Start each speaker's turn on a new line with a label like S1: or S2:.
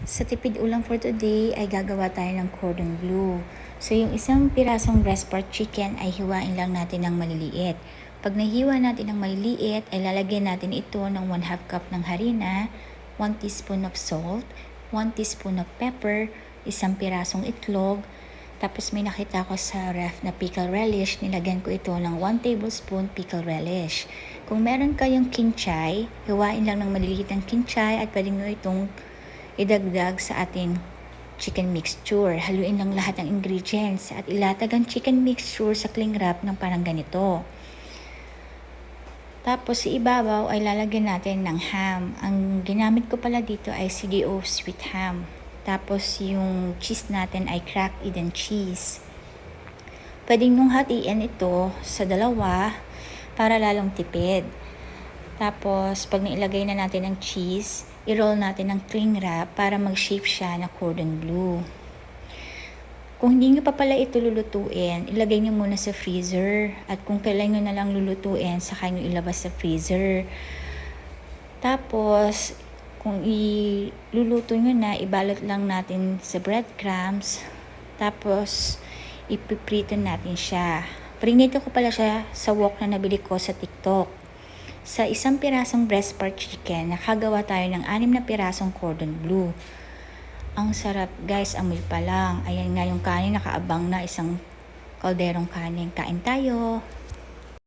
S1: Sa tipid ulam for today ay gagawa tayo ng cordon bleu. So yung isang pirasong breast part chicken ay hiwain lang natin ng maliliit. Pag nahiwa natin ng maliliit ay lalagyan natin ito ng 1/2 cup ng harina, 1 teaspoon of salt, 1 teaspoon of pepper, isang pirasong itlog, tapos may nakita ko sa ref na pickle relish, nilagyan ko ito ng 1 tablespoon pickle relish. Kung meron kayong kinchay, hiwain lang ng maliliit ang kinchay at pwede nyo itong idagdag sa ating chicken mixture. Haluin lang lahat ng ingredients at ilatag ang chicken mixture sa cling wrap ng parang ganito. Tapos sa ibabaw ay lalagyan natin ng ham. Ang ginamit ko pala dito ay CDO sweet ham. Tapos yung cheese natin ay cracked Eden cheese. Pwede nung hatiin ito sa dalawa para lalong tipid. Tapos pag nailagay na natin ang cheese, i-roll natin ng cling wrap para mag-shape siya na cordon bleu. Kung hindi nyo pa pala ito lulutuin, ilagay nyo muna sa freezer. At kung kailan nyo na lang lulutuin, saka nyo ilabas sa freezer. Tapos, kung iluluto nyo na, ibalot lang natin sa breadcrumbs. Tapos, ipiprito natin siya. Prinito ko pala siya sa wok na nabili ko sa TikTok. Sa isang pirasong breast part chicken, nakagawa tayo ng 6 na pirasong cordon bleu. Ang sarap guys, amoy pa lang. Ayan nga yung kanin, nakaabang na isang kalderong kanin. Kain tayo!